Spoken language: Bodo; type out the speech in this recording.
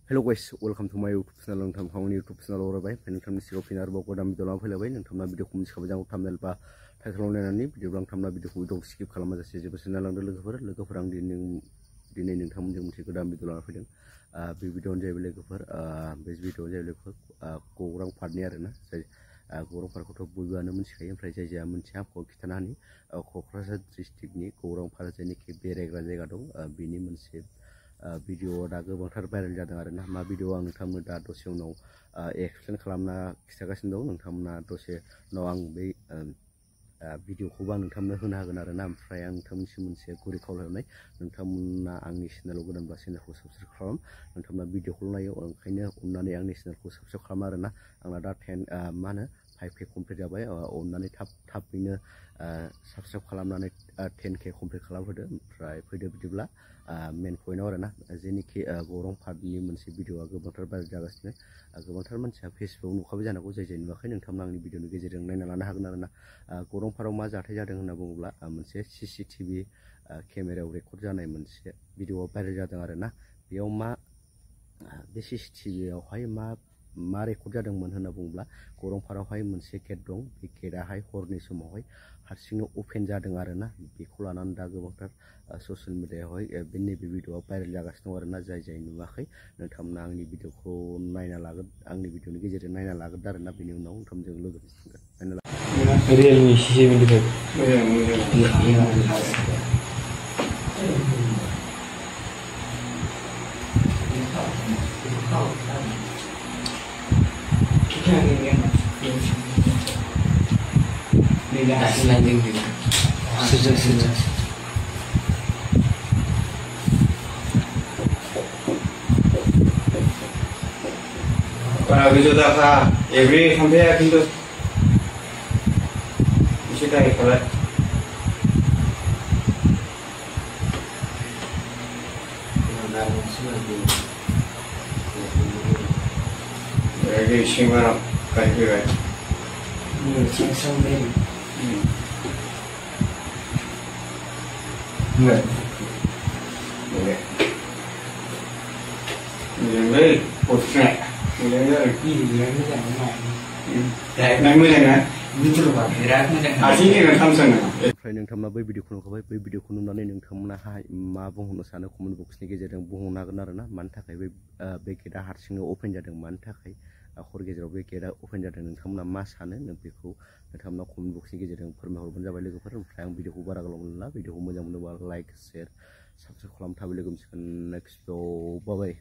Hello guys, welcome to my YouTube channel. नोंथांनि YouTube channel आवरायबाय नोंथांनि सिगाङाव फिन आरोबाव गोदान भिडिअ लाना फैलायबाय नोंथांना भिडिअखौ मिथिखाबाय जानो थाम्बनेल बा टाइटेलाव नायनानै भिडिअ नोंथांना भिडिअखौ स्किप खालामाजासे जेबो सोंनालांदो लोगोफोर आं दिनै नोंथांमोनजों मोनसे गोदान भिडिअ लाना फैदों बे भिडिअआनो जाहैबाय लोगोफोर बे भिडिअआनो जाहैबाय लोगोफोर गौरां पार्कनि आरोना जाय गौरां पार्कखौथ' बयबोआनो मिथिखायो ओमफ्राय जायहा मोनथिया आंखौ खिन्थाना होनि क'क्राझार डिस्ट्रिक्टनि गौरां पार्क जायनाखि बेरायग्रा जायगा दं बेनि मोनसे भिडिअ दा गोबांथार भाइरेल जादों आरोना मा भिडिअ आं नोंथांमोन दा दसे उनाव एक्सप्लेन खालामना खिन्थागासिनो दं नोंथांमोना दसे उनाव आं बै भिडिअखौबो आं नोंथांमोननो होनो हागोन आरोना ओमफ्राय आं नोंथांनिसिम मोनसे गुरै खावलायनाय नोंथांमोना आंनि चेनेलाव गोदानब्ला चेनेलखौ साबस्क्राइब खालाम नोंथांमोना भिडिअखौल' नायो ओंखायनो अननानै आंनि चेनेलखौ साबस्क्राइब खालाम आरोना आंना दा 5K कमप्लिट जाबाय अननानै थाबैनो साबस्क्राइब खालामनानै 10K कमप्लिट खालामहोदो ओमफ्राय फैदो बिदिब्ला मेन पइन्टआव आरोना जेनिखि गौरां पार्कनि मोनसे भिडिअआ गोबांथार भाइरेल जागासिनो गोबांथार मानसिया फेसबुकआव नुखाबाय जानांगौ जाय नुवाखै नोंथांमोना आंनि भिडिअनि गेजेरजों नायना लानो हागोन आरोना गौरां पार्कआव मा जाथाय जादों होनना बुङोब्ला मोनसे CCTV केमेरायाव रेकर्ड जानाय मोनसे भिडिअआ भाइरेल जादों आरोना बेयाव बे CCTVआवहाय मा रेकर्ड जादोंमोन होनना बुङोब्ला गौरां पार्कआवहाय मोनसे गेट दं बे गेटआहाय हरनि समावहाय हारसिंनो अपेन जादों आरोना बेखौ लानानै दा गोबांथार ससियेल मिडियायावहाय नैबे भिडिअआ भाइरेल जागासिनो दं आरोना जाय नुवाखै नोंथांमोना आंनि भिडिअखौ नायना लागोन आंनि भिडिअनि गेजेरजों नायना लागोन आरोना बेनि उनाव नोंथांमोनजों लोगो मोनसिगोन Realme C75 Sejak Para video dah every sampai akhir tu mesti dah ikhlas. Jadi semua kan juga. Sampai Enggak. Boleh. Jadi posnya. ओमफ्राय नोंथांमोना बै भिडिअखौ नुखाबाय बै भिडिअखौ नुनानै नोंथांमोनाहाय मा बुंहरनो सानो कमेन्ट बक्सनि गेजेरजों बुंहरनो हागोन आरोना मानि थाखाय बे गेटआ हारसिंनो अपेन जादों मानि थाखाय हर गेजेराव बे गेटआ अपेन जादों नोंथांमोना मा सानो बेखौ नोंथांमोना कमेन्ट बक्सनि गेजेरजों फोरमायहरबानो जाबाय लोगोफोर ओमफ्राय आं भिडिअखौ बारा गोलाव मोनला भिडिअखौ मोजां मोनोबा लाइक शेयार साबस्क्राइब खालाम थाबै लोगो मोनसिगोन नेक्स्ट भिडिअ बाय